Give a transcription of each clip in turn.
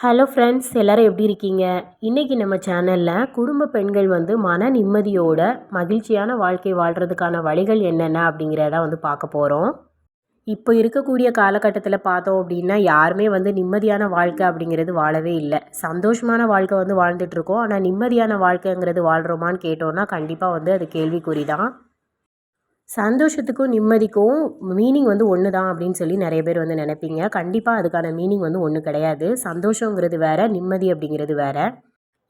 Hello friends, எல்லோரும் எப்படி இருக்கீங்க? இன்றைக்கி நம்ம சேனலில் குடும்ப பெண்கள் மன நிம்மதியோட மகிழ்ச்சியான வாழ்க்கை வாழ்கிறதுக்கான வழிகள் என்னென்ன அப்படிங்கிறத பார்க்க போகிறோம். இப்போ இருக்கக்கூடிய காலகட்டத்தில் பார்த்தோம் அப்படின்னா யாருமே நிம்மதியான வாழ்க்கை அப்படிங்கிறது வாழவே இல்லை. சந்தோஷமான வாழ்க்கை வாழ்ந்துட்டுருக்கோம். ஆனால் நிம்மதியான வாழ்க்கைங்கிறது வாழ்கிறோமான்னு கேட்டோன்னா கண்டிப்பாக அது கேள்விக்குறி தான். சந்தோஷத்துக்கும் நிம்மதிக்கும் மீனிங் ஒன்று தான் அப்படின்னு சொல்லி நிறைய பேர் நினைப்பீங்க. கண்டிப்பாக அதுக்கான மீனிங் ஒன்று கிடையாது. சந்தோஷங்கிறது வேறு, நிம்மதி அப்படிங்கிறது வேறு.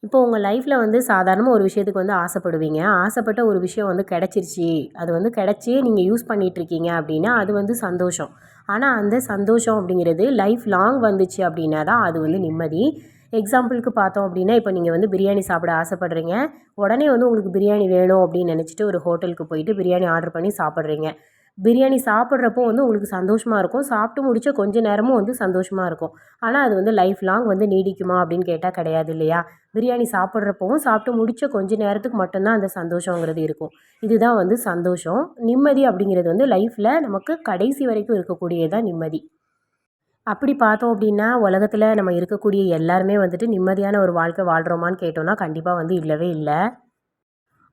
இப்போ உங்கள் லைஃப்பில் சாதாரணமாக ஒரு விஷயத்துக்கு ஆசைப்படுவீங்க. ஆசைப்பட்ட ஒரு விஷயம் கிடச்சிருச்சு, அது கிடச்சி நீங்கள் யூஸ் பண்ணிகிட்ருக்கீங்க அப்படின்னா அது சந்தோஷம். ஆனால் அந்த சந்தோஷம் அப்படிங்கிறது லைஃப் லாங் வந்துச்சு அப்படின்னா தான் அது நிம்மதி. எக்ஸாம்பிளுக்கு பார்த்தோம் அப்படின்னா இப்போ நீங்கள் பிரியாணி சாப்பிட ஆசைப்படுறீங்க. உடனே உங்களுக்கு பிரியாணி வேணும் அப்படின்னு நினச்சிட்டு ஒரு ஹோட்டலுக்கு போயிட்டு பிரியாணி ஆர்டர் பண்ணி சாப்பிட்றீங்க. பிரியாணி சாப்பிட்றப்போ உங்களுக்கு சந்தோஷமாக இருக்கும். சாப்பிட்டு முடிச்ச கொஞ்ச நேரமும் சந்தோஷமாக இருக்கும். ஆனால் அது லைஃப் லாங் நீடிக்குமா அப்படின்னு கேட்டால் கிடையாது இல்லையா? பிரியாணி சாப்பிட்றப்பவும் சாப்பிட்டு முடித்த கொஞ்ச நேரத்துக்கு மட்டும்தான் அந்த சந்தோஷங்கிறது இருக்கும். இதுதான் சந்தோஷம். நிம்மதி அப்படிங்கிறது லைஃப்பில் நமக்கு கடைசி வரைக்கும் இருக்கக்கூடியதான் நிம்மதி. அப்படி பார்த்தோம் அப்படின்னா உலகத்தில் நம்ம இருக்கக்கூடிய எல்லாருமே நிம்மதியான ஒரு வாழ்க்கை வாழ்கிறோமான்னு கேட்டோம்னா கண்டிப்பாக இல்லவே இல்லை.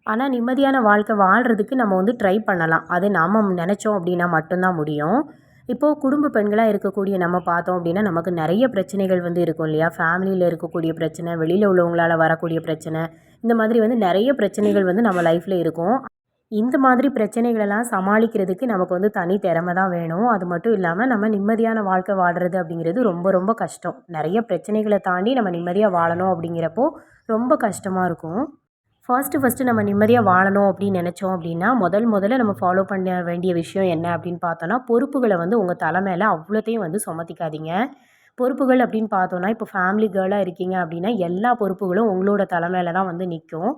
ஆனால் நிம்மதியான வாழ்க்கை வாழ்கிறதுக்கு நம்ம ட்ரை பண்ணலாம். அது நாம் நினச்சோம் அப்படின்னா மட்டும்தான் முடியும். இப்போது குடும்ப பெண்களாக இருக்கக்கூடிய நம்ம பார்த்தோம் அப்படின்னா நமக்கு நிறைய பிரச்சனைகள் இருக்கும் இல்லையா? ஃபேமிலியில் இருக்கக்கூடிய பிரச்சனை, வெளியில் உள்ளவங்களால் வரக்கூடிய பிரச்சனை, இந்த மாதிரி நிறைய பிரச்சனைகள் நம்ம லைஃப்பில் இருக்கும். இந்த மாதிரி பிரச்சனைகளெல்லாம் சமாளிக்கிறதுக்கு நமக்கு தனி திறமை தான் வேணும். அது மட்டும் இல்லாமல் நம்ம நிம்மதியான வாழ்க்கை வாழ்கிறது அப்படிங்கிறது ரொம்ப ரொம்ப கஷ்டம். நிறைய பிரச்சனைகளை தாண்டி நம்ம நிம்மதியாக வாழணும் அப்படிங்கிறப்போ ரொம்ப கஷ்டமாக இருக்கும். ஃபர்ஸ்ட்டு நம்ம நிம்மதியாக வாழணும் அப்படின்னு நினச்சோம் அப்படின்னா முதல்ல நம்ம ஃபாலோ பண்ண வேண்டிய விஷயம் என்ன அப்படின்னு பார்த்தோன்னா, பொறுப்புகளை உங்கள் தலை மேலே அவ்வளோத்தையும் சுமத்திக்காதீங்க. பொறுப்புகள் அப்படின்னு பார்த்தோன்னா, இப்போ ஃபேமிலி கேர்ளாக இருக்கீங்க அப்படின்னா எல்லா பொறுப்புகளும் உங்களோட தலை மேலே தான் நிற்கும்.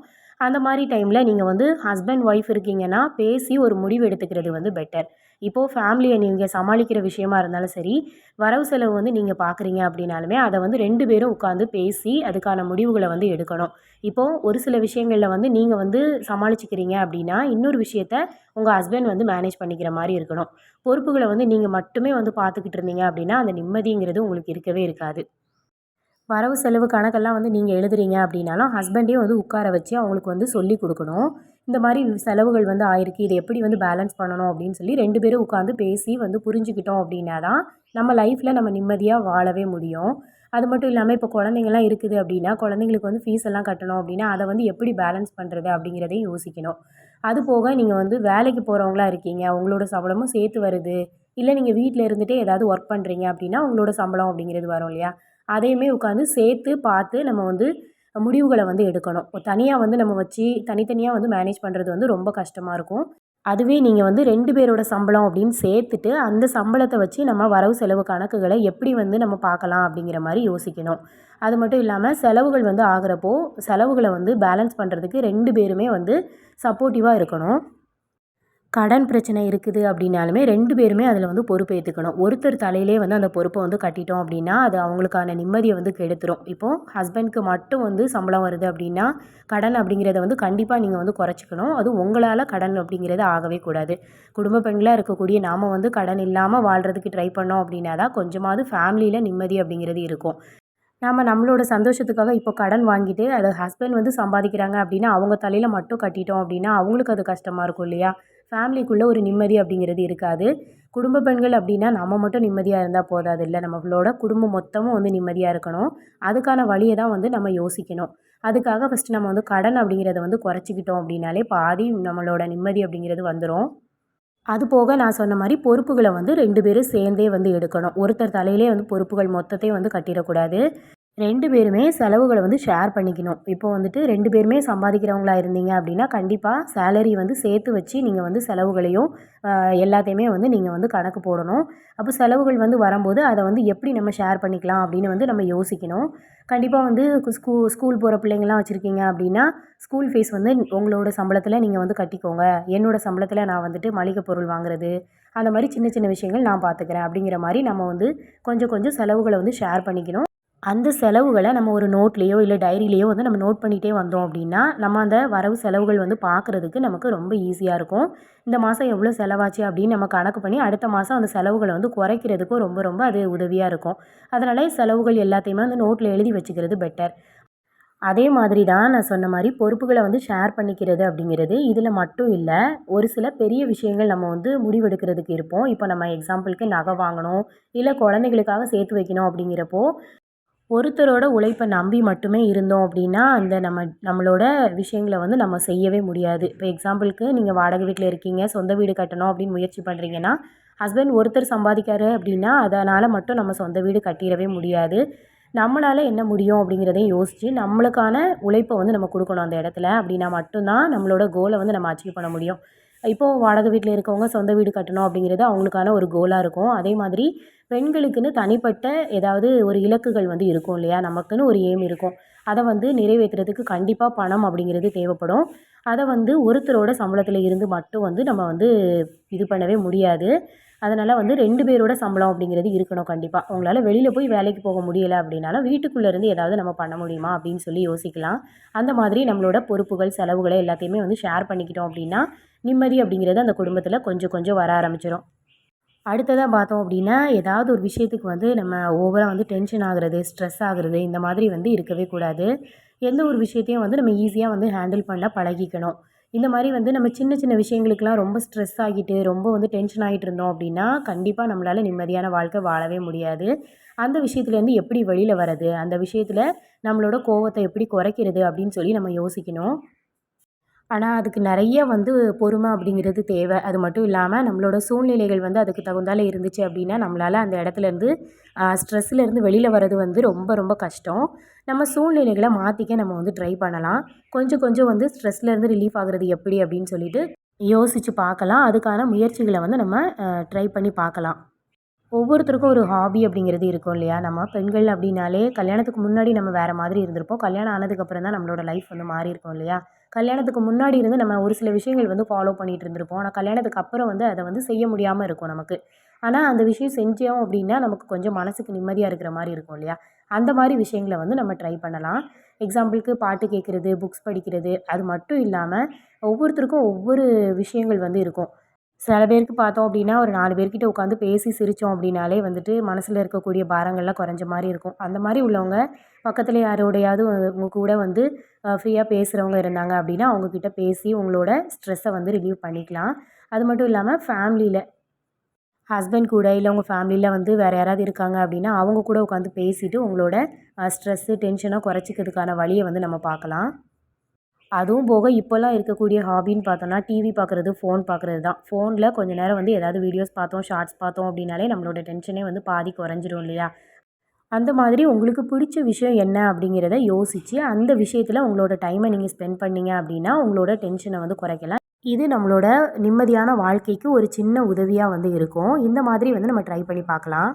அந்த மாதிரி டைமில் நீங்கள் ஹஸ்பண்ட் ஒய்ஃப் இருக்கீங்கன்னா பேசி ஒரு முடிவு எடுத்துக்கிறது பெட்டர். இப்போது ஃபேமிலியை நீங்கள் சமாளிக்கிற விஷயமா இருந்தாலும் சரி, வரவு செலவு நீங்கள் பார்க்குறீங்க அப்படின்னாலுமே அதை 2 பேரும் உட்காந்து பேசி அதுக்கான முடிவுகளை எடுக்கணும். இப்போது ஒரு சில விஷயங்களில் நீங்கள் சமாளிச்சுக்கிறீங்க அப்படின்னா இன்னொரு விஷயத்த உங்கள் ஹஸ்பண்ட் மேனேஜ் பண்ணிக்கிற மாதிரி இருக்கணும். பொறுப்புகளை நீங்கள் மட்டுமே பார்த்துக்கிட்டு இருந்தீங்க அப்படின்னா அந்த நிம்மதிங்கிறது உங்களுக்கு இருக்கவே இருக்காது. வரவு செலவு கணக்கெல்லாம் நீங்கள் எழுதுறீங்க அப்படின்னாலும் ஹஸ்பண்டே உட்கார வச்சு அவங்களுக்கு சொல்லிக் கொடுக்கணும். இந்த மாதிரி செலவுகள் ஆயிருக்கு, இதை எப்படி பேலன்ஸ் பண்ணணும் அப்படின்னு சொல்லி 2 பேரும் உட்காந்து பேசி புரிஞ்சுக்கிட்டோம் அப்படின்னா தான் நம்ம லைஃப்பில் நம்ம நிம்மதியாக வாழவே முடியும். அது மட்டும் இல்லாமல் இப்போ குழந்தைங்கள்லாம் இருக்குது அப்படின்னா குழந்தைங்களுக்கு ஃபீஸ் எல்லாம் கட்டணும் அப்படின்னா அதை எப்படி பேலன்ஸ் பண்ணுறது அப்படிங்கிறதையும் யோசிக்கணும். அது போக நீங்கள் வேலைக்கு போகிறவங்களா இருக்கீங்க, உங்களோட சம்பளமும் சேர்த்து வருது, இல்லை நீங்கள் வீட்டில் இருந்துகிட்டே ஏதாவது ஒர்க் பண்ணுறீங்க அப்படின்னா உங்களோட சம்பளம் அப்படிங்கிறது வரும் இல்லையா? அதையுமே உட்காந்து சேர்த்து பார்த்து நம்ம முடிவுகளை எடுக்கணும். தனியாக நம்ம வச்சு தனித்தனியாக மேனேஜ் பண்ணுறது ரொம்ப கஷ்டமாக இருக்கும். அதுவே நீங்கள் 2 பேரோட சம்பளம் அப்படின்னு சேர்த்துட்டு அந்த சம்பளத்தை வச்சு நம்ம வரவு செலவு கணக்குகளை எப்படி நம்ம பார்க்கலாம் அப்படிங்கிற மாதிரி யோசிக்கணும். அது மட்டும் இல்லாமல் செலவுகள் ஆகிறப்போ செலவுகளை பேலன்ஸ் பண்ணுறதுக்கு 2 பேருமே சப்போர்ட்டிவாக இருக்கணும். கடன் பிரச்சனை இருக்குது அப்படின்னாலுமே 2 பேருமே அதில் பொறுப்பேற்றுக்கணும். ஒருத்தர் தலையிலே அந்த பொறுப்பை கட்டிட்டோம் அப்படின்னா அது அவங்களுக்கான நிம்மதியை கெடுத்துரும். இப்போது ஹஸ்பண்ட்க்கு மட்டும் சம்பளம் வருது அப்படின்னா கடன் அப்படிங்கிறத கண்டிப்பாக நீங்கள் குறைச்சிக்கணும். அதுவும் உங்களால் கடன் அப்படிங்கிறது ஆகவே கூடாது. குடும்ப பெண்களாக இருக்கக்கூடிய நாம் கடன் இல்லாமல் வாழ்கிறதுக்கு ட்ரை பண்ணோம் அப்படின்னா தான் கொஞ்சமாவது ஃபேமிலியில் நிம்மதி அப்படிங்கிறது இருக்கும். நம்மளோட சந்தோஷத்துக்காக இப்போ கடன் வாங்கிட்டு அதை ஹஸ்பண்ட் சம்பாதிக்கிறாங்க அப்படின்னா அவங்க தலையில் மட்டும் கட்டிட்டோம் அப்படின்னா அவங்களுக்கு அது கஷ்டமாக இருக்கும் இல்லையா? ஃபேமிலிக்குள்ளே ஒரு நிம்மதி அப்படிங்கிறது இருக்காது. குடும்ப பெண்கள் அப்படின்னா நம்ம மட்டும் நிம்மதியாக இருந்தால் போதாது இல்லை, நம்மளோட குடும்பம் மொத்தமும் நிம்மதியாக இருக்கணும். அதுக்கான வழியை தான் நம்ம யோசிக்கணும். அதுக்காக ஃபஸ்ட்டு நம்ம கடன் அப்படிங்கிறத குறைச்சிக்கிட்டோம் அப்படின்னாலே பாதி நம்மளோட நிம்மதி அப்படிங்கிறது வந்துடும். அது போக நான் சொன்ன மாதிரி பொறுப்புகளை 2 பேரும் சேர்ந்தே எடுக்கணும். ஒருத்தர் தலையிலே பொறுப்புகள் மொத்தத்தையும் கட்டிடக்கூடாது. 2 பேருமே செலவுகளை ஷேர் பண்ணிக்கணும். இப்போ 2 பேருமே சம்பாதிக்கிறவங்களா இருந்தீங்க அப்படின்னா கண்டிப்பாக சேலரி சேர்த்து வச்சு நீங்கள் செலவுகளையும் எல்லாத்தையுமே நீங்கள் கணக்கு போடணும். அப்போ செலவுகள் வரும்போது அதை எப்படி நம்ம ஷேர் பண்ணிக்கலாம் அப்படின்னு நம்ம யோசிக்கணும். கண்டிப்பாக ஸ்கூல் போகிற பிள்ளைங்கள்லாம் வச்சுருக்கீங்க அப்படின்னா ஸ்கூல் ஃபீஸ் உங்களோட சம்பளத்தில் நீங்கள் கட்டிக்கோங்க. என்னோடய சம்பளத்தில் நான் மளிகை பொருள் வாங்குறது அந்த மாதிரி சின்ன சின்ன விஷயங்கள் நான் பார்த்துக்கிறேன் அப்படிங்கிற மாதிரி நம்ம கொஞ்சம் கொஞ்சம் செலவுகளை ஷேர் பண்ணிக்கணும். அந்த செலவுகள நம்ம ஒரு நோட்லேயோ இல்ல டைரியிலேயோ வந்து நம்ம நோட் பண்ணிட்டே வந்தோம் அப்படின்னா, நம்ம அந்த வரவு செலவுகள் வந்து பார்க்குறதுக்கு நமக்கு ரொம்ப ஈஸியா இருக்கும். இந்த மாதம் எவ்வளோ செலவாச்சு அப்படின்னு நம்ம கணக்கு பண்ணி, அடுத்த மாதம் அந்த செலவுகள வந்து குறைக்கிறதுக்கும் ரொம்ப ரொம்ப அது உதவியா இருக்கும். அதனால செலவுகள் எல்லாத்தையுமே வந்து நோட்ல எழுதி வச்சுக்கிறது பெட்டர். அதே மாதிரி தான் நான் சொன்ன மாரி பொறுப்புகள வந்து ஷேர் பண்ணிக்கிறது அப்படிங்கிறது, இதில மட்டும் இல்ல. ஒரு சில பெரிய விஷயங்கள் நம்ம வந்து முடிவெடுக்கிறதுக்கு இருப்போம். இப்போ நம்ம எக்ஸாம்பிளுக்கு நகை வாங்கணும், இல்ல குழந்தைகளுக்காக சேர்த்து வைக்கணும் அப்படிங்கிறப்போ ஒருத்தரோட உழைப்ப நம்பி மட்டுமே இருந்தோம் அப்படின்னா, அந்த நம்மளோட விஷயங்கள வந்து நம்ம செய்யவே முடியாது. இப்போ எக்ஸாம்பிளுக்கு நீங்க வாடகை வீட்ல இருக்கீங்க, சொந்த வீடு கட்டணும் அப்படின்னு முயற்சி பண்ணுறீங்கன்னா, ஹஸ்பண்ட் ஒருத்தர் சம்பாதிக்காரு அப்படின்னா, அதனால மட்டும் நம்ம சொந்த வீடு கட்டிறவே முடியாது. நம்மளால என்ன முடியும் அப்படிங்கிறதையும் யோசிச்சு, நம்மளுக்கான உழைப்ப வந்து நம்ம குடுக்கணும் அந்த இடத்துல. அப்படின்னா மட்டும் தான் நம்மளோட கோல வந்து நம்ம அச்சீவ் பண்ண முடியும். இப்போ வாடகை வீட்ல இருக்கவங்க சொந்த வீடு கட்டணும் அப்படிங்கிறது அவங்களுக்கான ஒரு கோலா இருக்கும். அதே மாதிரி பெண்களுக்குன்னு தனிப்பட்ட ஏதாவது ஒரு இலக்குகள் வந்து இருக்கும் இல்லையா? நமக்குன்னு ஒரு எய்ம் இருக்கும். அத வந்து நிறைவேத்துறதுக்கு கண்டிப்பா பணம் அப்படிங்கிறது தேவைப்படும். அத வந்து ஒருத்தரோட சம்பளத்தில இருந்து மட்டும் வந்து நம்ம வந்து இது பண்ணவே முடியாது. அதனால வந்து 2 பேரோட சம்பளம் அப்படிங்கிறது இருக்கணும் கண்டிப்பா. உங்களால வெளியில போய் வேலைக்கு போக முடியல அப்படின்னாலும், வீட்டுக்குள்ள இருந்து ஏதாவது நம்ம பண்ண முடியுமா அப்படின்னு சொல்லி யோசிக்கலாம். அந்த மாதிரி நம்மளோட பொறுப்புகள், செலவுகள எல்லாத்தையுமே வந்து ஷேர் பண்ணிக்கிட்டோம் அப்படின்னா, நிம்மதி அப்படிங்கிறது அந்த குடும்பத்தில கொஞ்சம் கொஞ்சம் வர ஆரம்பிச்சுரும். அடுத்ததா பார்த்தோம் அப்படின்னா, ஏதாவது ஒரு விஷயத்துக்கு வந்து நம்ம ஓவரா வந்து டென்ஷன் ஆகுறது, ஸ்ட்ரெஸ் ஆகுறது இந்த மாதிரி வந்து இருக்கவே கூடாது. எந்த ஒரு விஷயத்தையும் வந்து நம்ம ஈஸியா வந்து ஹேண்டில் பண்ண பழகிக்கணும். இந்த மாரி வந்து நம்ம சின்ன சின்ன விஷயங்களுக்கெல்லாம் ரொம்ப ஸ்ட்ரெஸ் ஆகிட்டு, ரொம்ப வந்து டென்ஷன் ஆகிட்டு இருந்தோம் அப்படின்னா, கண்டிப்பா நம்மளால நிம்மதியான வாழ்க்கை வாழவே முடியாது. அந்த விஷயத்துலேருந்து எப்படி வெளியில வரது? அந்த விஷயத்துல நம்மளோட கோவத்த எப்படி குறைக்கிறது? அப்படின்னு சொல்லி நம்ம யோசிக்கணும். ஆனா, அதுக்கு நெறைய வந்து பொறுமை அப்படிங்கிறது தேவை. அது மட்டும் இல்லாம, நம்மளோட சூழ்நிலைகள் வந்து அதுக்கு தகுந்தால இருந்துச்சு அப்படின்னா, நம்மளால அந்த இடத்துலேருந்து ஸ்ட்ரெஸ்ஸுலேருந்து வெளியில வர்றது வந்து ரொம்ப ரொம்ப கஷ்டம். நம்ம சூழ்நிலைகள மாத்திக்க நம்ம வந்து ட்ரை பண்ணலாம். கொஞ்சம் கொஞ்சம் வந்து ஸ்ட்ரெஸ்லேருந்து ரிலீஃப் ஆகுறது எப்படி அப்படின்னு சொல்லிட்டு யோசிச்சு பார்க்கலாம். அதுக்கான முயற்சிகள வந்து நம்ம ட்ரை பண்ணி பார்க்கலாம். ஒவ்வொருத்தருக்கும் ஒரு ஹாபி அப்படிங்கிறது இருக்கும் இல்லையா? நம்ம பெண்கள் அப்படின்னாலே கல்யாணத்துக்கு முன்னாடி நம்ம வேற மாதிரி இருந்திருப்போம். கல்யாணம் ஆனதுக்கப்புறம் தான் நம்மளோட லைஃப் வந்து மாறியிருக்கும் இல்லையா? கல்யாணத்துக்கு முன்னாடி இருந்து நம்ம ஒரு சில விஷயங்கள் வந்து ஃபாலோ பண்ணிட்டு இருந்திருப்போம். ஆனா கல்யாணத்துக்கு அப்புறம் வந்து அத வந்து செய்ய முடியாம இருக்கும் நமக்கு. ஆனா அந்த விஷயம் செஞ்சோம் அப்படின்னா, நமக்கு கொஞ்சம் மனசுக்கு நிம்மதியா இருக்கிற மாரி இருக்கும் இல்லையா? அந்த மாரி விஷயங்கள வந்து நம்ம ட்ரை பண்ணலாம். எக்ஸாம்பிளுக்கு பாட்டு கேட்கறது, புக்ஸ் படிக்கிறது, அது மட்டும் இல்லாம ஒவ்வொருத்தருக்கும் ஒவ்வொரு விஷயங்கள் வந்து இருக்கும். சில பேருக்கு பார்த்தோம் அப்படின்னா, ஒரு 4 பேர்கிட்ட உட்காந்து பேசி சிரிச்சோம் அப்படின்னாலே வந்துட்டு, மனசுல இருக்கக்கூடிய பாரங்கள்லாம் குறைஞ்ச மாரி இருக்கும். அந்த மாரி உள்ளவங்க, பக்கத்துல யாரோடையாவது உங்க கூட வந்து ஃப்ரீயா பேசுறவங்க இருந்தாங்க அப்படின்னா, அவங்க கிட்ட பேசி உங்களோட ஸ்ட்ரெஸ்ஸ வந்து ரிலீவ் பண்ணிக்கலாம். அது மட்டும் இல்லாம ஃபேமிலில ஹஸ்பண்ட் கூட, இல்ல உங்க ஃபேமிலில வந்து வேற யாராவது இருக்காங்க அப்படின்னா, அவங்க கூட உட்காந்து பேசிட்டு உங்களோட ஸ்ட்ரெஸ்ஸு, டென்ஷன குறைச்சிக்கிறதுக்கான வழிய வந்து நம்ம பார்க்கலாம். அதுவும் போக இப்போலாம் இருக்கக்கூடிய ஹாபின்னு பார்த்தோம்னா, டிவி பார்க்குறது, ஃபோன் பார்க்குறது தான். ஃபோன்ல கொஞ்ச நேரம் வந்து ஏதாவது வீடியோஸ் பார்த்தோம், ஷார்ட்ஸ் பார்த்தோம் அப்படின்னாலே நம்மளோட டென்ஷனே வந்து பாதி குறைஞ்சிரும் இல்லையா? அந்த மாதிரி உங்களுக்கு பிடிச்ச விஷயம் என்ன அப்படிங்கிறத யோசிச்சு, அந்த விஷயத்துல உங்களோட டைம நீங்க ஸ்பெண்ட் பண்ணீங்க அப்படின்னா, உங்களோட டென்ஷன வந்து குறைக்கலாம். இது நம்மளோட நிம்மதியான வாழ்க்கைக்கு ஒரு சின்ன உதவியா வந்து இருக்கும். இந்த மாதிரி வந்து நம்ம ட்ரை பண்ணி பார்க்கலாம்.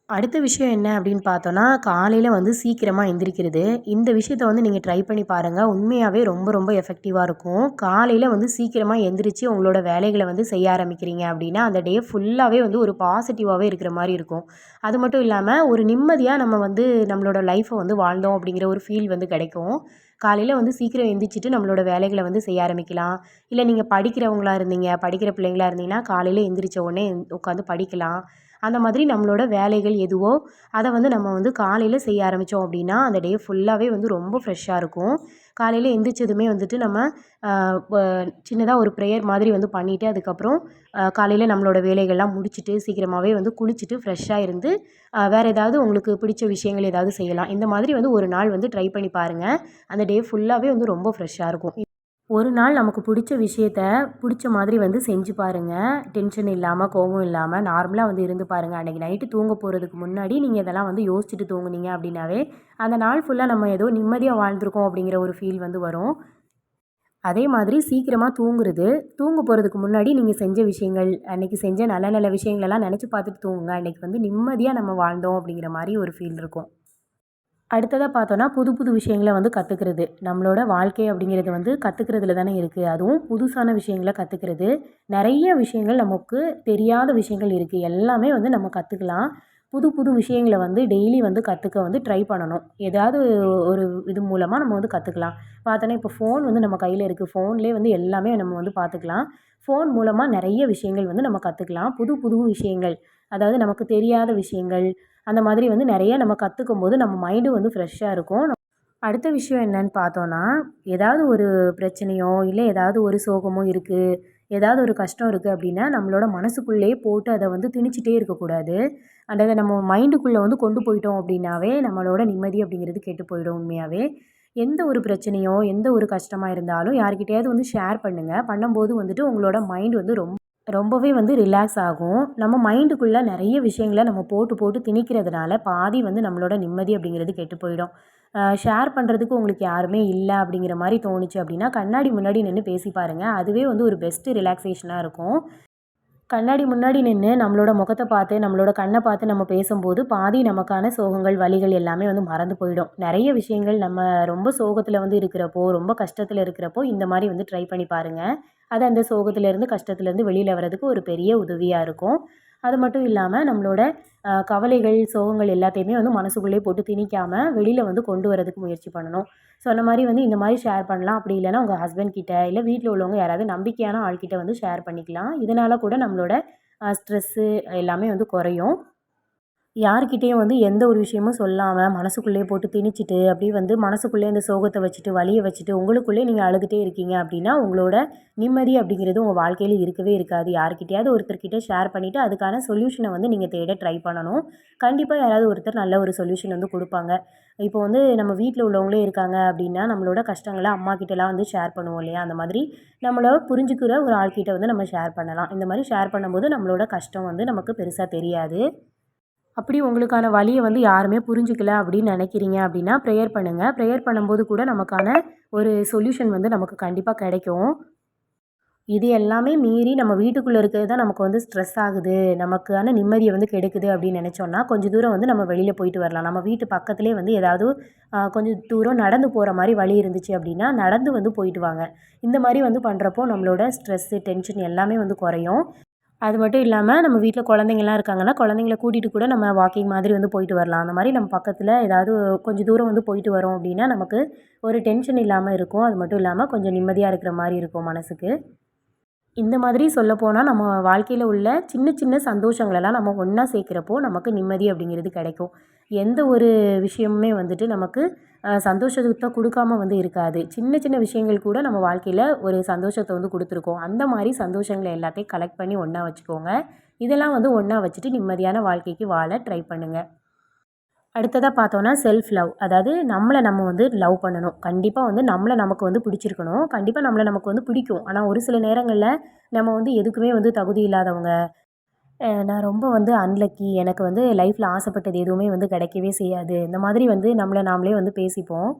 அடுத்த விஷயம் என்ன அப்படின்னு பார்த்தோன்னா, காலையில வந்து சீக்கிரமா எந்திரிக்கிறது. இந்த விஷயத்த வந்து நீங்க ட்ரை பண்ணி பாருங்க. உண்மையாவே ரொம்ப ரொம்ப எஃபெக்டிவா இருக்கும். காலையில வந்து சீக்கிரமா எந்திரிச்சு உங்களோட வேலைகள வந்து செய்ய ஆரம்பிக்கிறீங்க அப்படின்னா, அந்த டே ஃபுல்லாவே வந்து ஒரு பாசிட்டிவாவே இருக்கிற மாரி இருக்கும். அது மட்டும் இல்லாம, ஒரு நிம்மதியா நம்ம வந்து நம்மளோட லைஃப்ப வந்து வாழ்ந்தோம் அப்படிங்கிற ஒரு ஃபீல் வந்து கிடைக்கும். காலையில வந்து சீக்கிரம் எந்திரிச்சுட்டு நம்மளோட வேலைகள வந்து செய்ய ஆரம்பிக்கலாம். இல்ல நீங்க படிக்கிறவங்களா இருந்தீங்க, படிக்கிற பிள்ளைங்களா இருந்தீங்கன்னா, காலையில எந்திரிச்ச உடனே உட்காந்து படிக்கலாம். அந்த மாதிரி நம்மளோட வேலைகள் எதுவோ, அத வந்து நம்ம வந்து காலையில செய்ய ஆரம்பிச்சோம் அப்படின்னா, அந்த டே ஃபுல்லாவே வந்து ரொம்ப ஃப்ரெஷ்ஷா இருக்கும். காலையில எந்திரிச்சதுமே வந்துட்டு நம்ம அ வ சின்னதா ஒரு ப்ரேயர் மாதிரி வந்து பண்ணிட்டு, அதுக்கப்புறம் காலையில நம்மளோட வேலைகள்லாம் முடிச்சுட்டு, சீக்கிரமாவே வந்து குளிச்சுட்டு ஃப்ரெஷ்ஷா இருந்து, வேற ஏதாவது உங்களுக்கு பிடிச்ச விஷயங்கள் ஏதாவது செய்யலாம். இந்த மாதிரி வந்து ஒரு நாள் வந்து ட்ரை பண்ணி பாருங்க. அந்த டே ஃபுல்லாவே வந்து ரொம்ப ஃப்ரெஷ்ஷா இருக்கும். ஒரு நாள் நமக்கு பிடிச்ச விஷயத்த பிடிச்ச மாதிரி வந்து செஞ்சு பாருங்க. டென்ஷன் இல்லாம, கோவம் இல்லாம நார்மலா வந்து இருந்து பாருங்க. அன்னைக்கு நைட்டு தூங்க போறதுக்கு முன்னாடி நீங்க இதெல்லாம் வந்து யோசிச்சுட்டு தூங்குனீங்க அப்படின்னாவே, அந்த நாள் ஃபுல்லா நம்ம ஏதோ நிம்மதியா வாழ்ந்திருக்கோம் அப்படிங்கிற ஒரு ஃபீல் வந்து வரும். அதே மாதிரி சீக்கிரமா தூங்குறது, தூங்க போறதுக்கு முன்னாடி நீங்க செஞ்ச விஷயங்கள், அன்னைக்கு செஞ்ச நல்ல நல்ல விஷயங்களெல்லாம் நெனச்சு பார்த்துட்டு தூங்குங்க. அன்னைக்கு வந்து நிம்மதியா நம்ம வாழ்ந்தோம் அப்படிங்கிற மாரி ஒரு ஃபீல் இருக்கும். அடுத்ததா பார்த்தோன்னா, புது புது விஷயங்கள வந்து கத்துக்கிறது. நம்மளோட வாழ்க்கை அப்படிங்கிறது வந்து கத்துக்கிறதுல தானே இருக்கு. அதுவும் புதுசான விஷயங்கள கத்துக்கிறது. நெறைய விஷயங்கள் நமக்கு தெரியாத விஷயங்கள் இருக்கு. எல்லாமே வந்து நம்ம கத்துக்கலாம். புது புது விஷயங்களை வந்து டெய்லி வந்து கற்றுக்க வந்து ட்ரை பண்ணணும். ஏதாவது ஒரு இது மூலமாக நம்ம வந்து கற்றுக்கலாம். பார்த்தோன்னா இப்போ ஃபோன் வந்து நம்ம கையில் இருக்குது. ஃபோன்லேயே வந்து எல்லாமே நம்ம வந்து பார்த்துக்கலாம். ஃபோன் மூலமாக நிறைய விஷயங்கள் வந்து நம்ம கற்றுக்கலாம். புது புது விஷயங்கள், அதாவது நமக்கு தெரியாத விஷயங்கள், அந்த மாதிரி வந்து நிறைய நம்ம கற்றுக்கும்போது நம்ம மைண்டும் வந்து ஃப்ரெஷ்ஷாக இருக்கும். அடுத்த விஷயம் என்னன்னு பார்த்தோன்னா, ஏதாவது ஒரு பிரச்சனையோ, இல்லை ஏதாவது ஒரு சோகமோ இருக்குது, ஏதாவது ஒரு கஷ்டம் இருக்குது அப்படின்னா, நம்மளோட மனசுக்குள்ளேயே போட்டு அதை வந்து திணிச்சிட்டே இருக்கக்கூடாது. அத நம்ம மைண்டுக்குள்ளே வந்து கொண்டு போயிட்டோம் அப்படின்னாவே, நம்மளோட நிம்மதி அப்படிங்கிறது கெட்டு போயிடும் உண்மையாவே. எந்த ஒரு பிரச்சனையோ, எந்த ஒரு கஷ்டமா இருந்தாலும் யார்கிட்டயாவது வந்து ஷேர் பண்ணுங்க. பண்ணும்போது வந்துட்டு உங்களோட மைண்ட் வந்து ரொம்பவே வந்து ரிலாக்ஸ் ஆகும். நம்ம மைண்டுக்குள்ளே நிறைய விஷயங்கள நம்ம போட்டு போட்டு திணிக்கிறதுனால, பாதி வந்து நம்மளோட நிம்மதி அப்படிங்கிறது கெட்டு போயிடும். ஷேர் பண்ணுறதுக்கு உங்களுக்கு யாருமே இல்ல அப்படிங்கிற மாரி தோணுச்சு அப்படின்னா, கண்ணாடி முன்னாடி நின்னு பேசி பாருங்க. அதுவே வந்து ஒரு பெஸ்ட்டு ரிலாக்சேஷனா இருக்கும். கண்ணாடி முன்னாடி நின்னு நம்மளோட முகத்த பார்த்து, நம்மளோட கண்ண பார்த்து நம்ம பேசும்போது, பாதி நமக்கான சோகங்கள், வலிகள் எல்லாமே வந்து மறந்து போயிடும். நெறைய விஷயங்கள் நம்ம ரொம்ப சோகத்தில வந்து இருக்கிறப்போ, ரொம்ப கஷ்டத்தில இருக்கிறப்போ, இந்த மாரி வந்து ட்ரை பண்ணி பாருங்க. அது அந்த சோகத்திலேருந்து, கஷ்டத்திலேருந்து வெளியில வரதுக்கு ஒரு பெரிய உதவியா இருக்கும். அது மட்டும் இல்லாம நம்மளோட கவலைகள், சோகங்கள் எல்லாத்தையுமே வந்து மனசுக்குள்ளேயே போட்டு திணிக்காம, வெளியில வந்து கொண்டு வரதுக்கு முயற்சி பண்ணணும். சொன்ன மாரி வந்து இந்த மாரி ஷேர் பண்ணலாம். அப்படி இல்லன்னா உங்க ஹஸ்பண்ட் கிட்ட, இல்ல வீட்ல உள்ளவங்க யாராவது நம்பிக்கையான ஆள்கிட்ட வந்து ஷேர் பண்ணிக்கலாம். இதனால கூட நம்மளோட ஸ்ட்ரெஸ்ஸு எல்லாமே வந்து குறையும். யார்கிட்டயும் வந்து எந்த ஒரு விஷயமும் சொல்லாம, மனசுக்குள்ளேயே போட்டு திணிச்சுட்டு, அப்படியே வந்து மனசுக்குள்ளேயே இந்த சோகத்த வச்சுட்டு, வலிய வச்சுட்டு, உங்களுக்குள்ளேயே நீங்க அழுதுட்டே இருக்கீங்க அப்படின்னா, உங்களோட நிம்மதி அப்படிங்கிறது உங்க வாழ்க்கையில இருக்கவே இருக்காது. யார்கிட்டயாவது ஒருத்தர்கிட்ட ஷேர் பண்ணிட்டு, அதுக்கான சொல்யூஷன வந்து நீங்க தேட ட்ரை பண்ணணும். கண்டிப்பா யாராவது ஒருத்தர் நல்ல ஒரு சொல்யூஷன் வந்து குடுப்பாங்க. இப்போ வந்து நம்ம வீட்ல உள்ளவங்களே இருக்காங்க அப்படின்னா, நம்மளோட கஷ்டங்கள அம்மா கிட்டலாம் வந்து ஷேர் பண்ணுவோம் இல்லையா? அந்த மாதிரி நம்மள புரிஞ்சுக்கிற ஒரு ஆள்கிட்ட வந்து நம்ம ஷேர் பண்ணலாம். இந்த மாரி ஷேர் பண்ணும்போது நம்மளோட கஷ்டம் வந்து நமக்கு பெருசா தெரியாது. அப்படி உங்களுக்கான வலிய வந்து யாருமே புரிஞ்சுக்கல அப்படின்னு நினைக்கிறீங்க அப்படின்னா, ப்ரேயர் பண்ணுங்க. ப்ரேயர் பண்ணும்போது கூட நமக்கான ஒரு சொல்யூஷன் வந்து நமக்கு கண்டிப்பா கிடைக்கும். இது எல்லாமே மீறி நம்ம வீட்டுக்குள்ள இருக்கிறது தான் நமக்கு வந்து ஸ்ட்ரெஸ் ஆகுது, நமக்கான நிம்மதிய வந்து கெடுக்குது அப்படின்னு நெனைச்சோம்னா, கொஞ்சம் தூரம் வந்து நம்ம வெளியில போயிட்டு வரலாம். நம்ம வீட்டு பக்கத்திலேயே வந்து ஏதாவது கொஞ்சம் தூரம் நடந்து போற மாரி வழி இருந்துச்சு அப்படின்னா, நடந்து வந்து போயிட்டு வாங்க. இந்த மாரி வந்து பண்றப்போ நம்மளோட ஸ்ட்ரெஸ்ஸு, டென்ஷன் எல்லாமே வந்து குறையும். அது மட்டும் இல்லாம, நம்ம வீட்ல குழந்தைங்கலாம் இருக்காங்கன்னா, குழந்தைங்கள கூட்டிட்டு கூட நம்ம வாக்கிங் மாதிரி வந்து போயிட்டு வரலாம். அந்த மாரி நம்ம பக்கத்துல ஏதாவது கொஞ்சம் தூரம் வந்து போயிட்டு வரோம் அப்டின்னா, நமக்கு ஒரு டென்ஷன் இல்லாம இருக்கும். அது மட்டும் இல்லாம கொஞ்சம் நிம்மதியா இருக்கிற மாரி இருக்கும் மனசுக்கு. இந்த மாதிரி சொல்லப்போனா, நம்ம வாழ்க்கையில உள்ள சின்ன சின்ன சந்தோஷங்களெல்லாம் நம்ம ஒண்ணா சேர்க்கிறப்போ, நமக்கு நிம்மதி அப்படிங்கிறது கிடைக்கும். எந்த ஒரு விஷயமுமே வந்துட்டு நமக்கு சந்தோஷத்த குடுக்காம வந்து இருக்காது. சின்ன சின்ன விஷயங்கள் கூட நம்ம வாழ்க்கையில ஒரு சந்தோஷத்த வந்து குடுத்துருக்கும். அந்த மாரி சந்தோஷங்கள எல்லாத்தையும் கலெக்ட் பண்ணி ஒண்ணா வச்சுக்கோங்க. இதெல்லாம் வந்து ஒண்ணா வச்சுட்டு நிம்மதியான வாழ்க்கைக்கு வாழ ட்ரை பண்ணுங்க. அடுத்ததா பார்த்தோன்னா, செல்ஃப் லவ். அதாவது நம்மள நம்ம வந்து லவ் பண்ணணும். கண்டிப்பா வந்து நம்மள நமக்கு வந்து பிடிச்சிருக்கணும். கண்டிப்பா நம்மள நமக்கு வந்து பிடிக்கும். ஆனா ஒரு சில நேரங்கள்ல நம்ம வந்து எதுக்குமே வந்து தகுதி இல்லாதவங்க, நான் ரொம்ப வந்து அன்லக்கி, எனக்கு வந்து லைஃப்ல ஆசைப்பட்டது எதுவுமே வந்து கிடைக்கவே செய்யாது. இந்த மாதிரி வந்து நம்மள நாமளே வந்து பேசிப்போம்.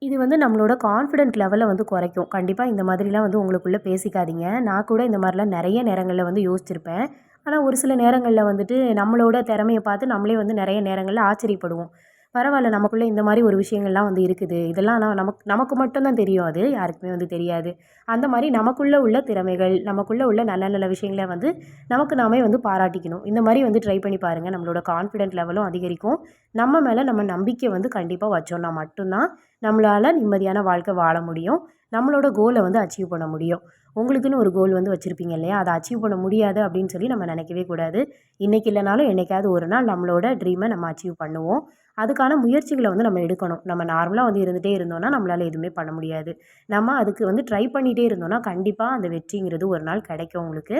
இது வந்து நம்மளோட கான்ஃபிடென்ட் லெவல வந்து குறைக்கும். கண்டிப்பா இந்த மாதிரிலாம் வந்து உங்களுக்குள்ள பேசிக்காதீங்க. நான் கூட இந்த மாரிலாம் நெறைய நேரங்கள்ல வந்து யோசிச்சிருப்பேன். ஆனா, ஒரு சில நேரங்கள்ல வந்துட்டு நம்மளோட திறமைய பார்த்து நம்மளே வந்து நெறைய நேரங்கள்ல ஆச்சரியப்படுவோம். பரவால்ல நமக்குள்ள இந்த மாரி ஒரு விஷயங்கள்லாம் வந்து இருக்குது. இதெல்லாம் ஆனா நமக்கு நமக்கு மட்டும் தான் தெரியும் அது. யாருக்குமே வந்து தெரியாது. அந்த மாரி நமக்குள்ள உள்ள திறமைகள், நமக்குள்ள உள்ள நல்ல நல்ல விஷயங்கள வந்து நமக்கு நாமே வந்து பாராட்டிக்கணும். இந்த மாரி வந்து ட்ரை பண்ணி பாருங்க. நம்மளோட கான்ஃபிடென்ட் லெவலும் அதிகரிக்கும். நம்ம மேல நம்ம நம்பிக்கை வந்து கண்டிப்பா வச்சோம்னா மட்டும் தான் நம்மளால நிம்மதியான வாழ்க்கை வாழ முடியும். நம்மளோட கோல வந்து அச்சீவ் பண்ண முடியும். உங்களுக்குன்னு ஒரு கோல் வந்து வச்சிருப்பீங்க இல்லையா? அத அச்சீவ் பண்ண முடியாது அப்படின்னு சொல்லி நம்ம நினைக்கவே கூடாது. இன்னைக்கு இல்லனாலும் என்னைக்காவது ஒரு நாள் நம்மளோட ட்ரீம நம்ம அச்சீவ் பண்ணுவோம். அதுக்கான முயற்சிகள வந்து நம்ம எடுக்கணும். நம்ம நார்மலா வந்து இருந்துட்டே இருந்தோம்னா, நம்மளால எதுவுமே பண்ண முடியாது. நம்ம அதுக்கு வந்து ட்ரை பண்ணிட்டே இருந்தோம்னா, கண்டிப்பா அந்த வெற்றிங்கிறது ஒரு நாள் கிடைக்கும் உங்களுக்கு.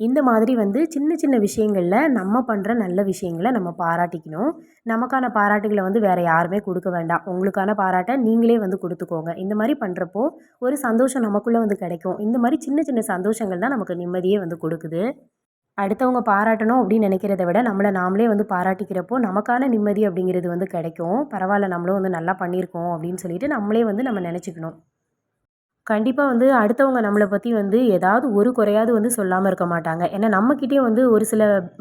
இந்த மாதிரி வந்து சின்ன சின்ன விஷயங்கள்ல நம்ம பண்ணுற நல்ல விஷயங்கள நம்ம பாராட்டிக்கணும். நமக்கான பாராட்டுகள வந்து வேற யாருமே குடுக்க வேண்டாம். உங்களுக்கான பாராட்ட நீங்களே வந்து குடுத்துக்கோங்க. இந்த மாரி பண்றப்போ, ஒரு சந்தோஷம் நமக்குள்ள வந்து கிடைக்கும். இந்த மாரி சின்ன சின்ன சந்தோஷங்கள் தான் நமக்கு நிம்மதியே வந்து கொடுக்குது. அடுத்தவங்க பாராட்டணும் அப்படின்னு நினைக்கிறத விட, நம்மள நாமளே வந்து பாராட்டிக்கிறப்போ, நமக்கான நிம்மதி அப்படிங்கிறது வந்து கிடைக்கும். பரவால்ல நம்மளும் வந்து நல்லா பண்ணியிருக்கோம் அப்படின்னு சொல்லிட்டு நம்மளே வந்து நம்ம நெனச்சுக்கணும். கண்டிப்பா வந்து அடுத்தவங்க நம்மள பத்தி வந்து ஏதாவது ஒரு குறையாவது வந்து சொல்லாம இருக்க மாட்டாங்க. ஏன்னா நம்மகிட்டயும் வந்து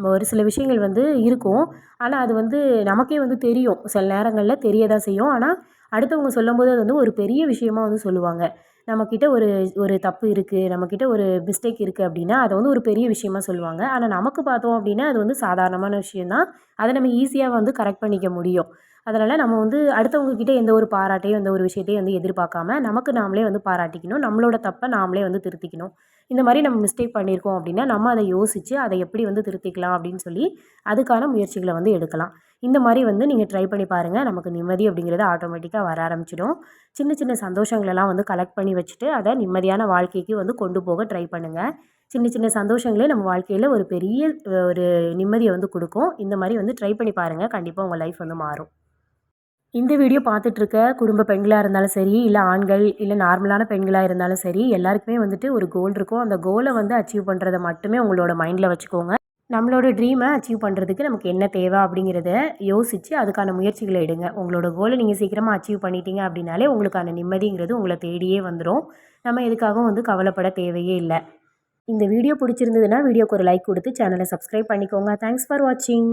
ஒரு சில விஷயங்கள் வந்து இருக்கும். ஆனா அது வந்து நமக்கே வந்து தெரியும். சில நேரங்கள்ல தெரிய தான் செய்யும். ஆனா அடுத்தவங்க சொல்லும்போது அது வந்து ஒரு பெரிய விஷயமா வந்து சொல்லுவாங்க. நம்மக்கிட்ட ஒரு ஒரு தப்பு இருக்குது, நம்மக்கிட்ட ஒரு மிஸ்டேக் இருக்குது அப்படின்னா அதை வந்து ஒரு பெரிய விஷயமா சொல்லுவாங்க. ஆனால் நமக்கு பார்த்தோம் அப்படின்னா அது வந்து சாதாரணமான விஷயம் தான். அதை நம்ம ஈஸியாக வந்து கரெக்ட் பண்ணிக்க முடியும். அதனால் நம்ம வந்து அடுத்தவங்க கிட்ட எந்த ஒரு பாராட்டையும் எந்த ஒரு விஷயத்தையும் வந்து எதிர்பார்க்காம நமக்கு நாமளே வந்து பாராட்டிக்கணும். நம்மளோட தப்பை நாமளே வந்து திருத்திக்கணும். இந்த மாதிரி நம்ம மிஸ்டேக் பண்ணியிருக்கோம் அப்படின்னா நம்ம அதை யோசித்து அதை எப்படி வந்து திருத்திக்கலாம் அப்படின்னு சொல்லி அதுக்கான முயற்சிகளை வந்து எடுக்கலாம். இந்த மாதிரி வந்து நீங்கள் ட்ரை பண்ணி பாருங்கள். நமக்கு நிம்மதி அப்படிங்கிறது ஆட்டோமேட்டிக்காக வர ஆரம்பிச்சிடும். சின்ன சின்ன சந்தோஷங்களெல்லாம் வந்து கலெக்ட் பண்ணி வச்சுட்டு அதை நிம்மதியான வாழ்க்கைக்கு வந்து கொண்டு போக ட்ரை பண்ணுங்கள். சின்ன சின்ன சந்தோஷங்களே நம்ம வாழ்க்கையில் ஒரு பெரிய ஒரு நிம்மதியை வந்து கொடுக்கும். இந்த மாதிரி வந்து ட்ரை பண்ணி பாருங்கள். கண்டிப்பாக உங்கள் லைஃப் வந்து மாறும். இந்த வீடியோ பார்த்துட்ருக்க குடும்ப பெண்களாக இருந்தாலும் சரி, இல்லை ஆண்கள், இல்லை நார்மலான பெண்களாக இருந்தாலும் சரி, எல்லாருக்குமே வந்துட்டு ஒரு கோல் இருக்கும். அந்த கோலை வந்து அச்சீவ் பண்ணுறத மட்டுமே உங்களோட மைண்டில் வச்சுக்கோங்க. நம்மளோட ட்ரீமை அச்சீவ் பண்ணுறதுக்கு நமக்கு என்ன தேவை அப்படிங்கிறத யோசித்து அதுக்கான முயற்சிகளை எடுங்க. உங்களோட கோலை நீங்கள் சீக்கிரமாக அச்சீவ் பண்ணிட்டீங்க அப்படின்னாலே உங்களுக்கான நிம்மதிங்கிறது உங்களை தேடியே வந்துடும். நம்ம எதுக்காகவும் வந்து கவலைப்பட தேவையே இல்லை. இந்த வீடியோ பிடிச்சிருந்ததுன்னா வீடியோக்கு ஒரு லைக் கொடுத்து சேனலை சப்ஸ்கிரைப் பண்ணிக்கோங்க. தேங்க்ஸ் ஃபார் வாட்சிங்.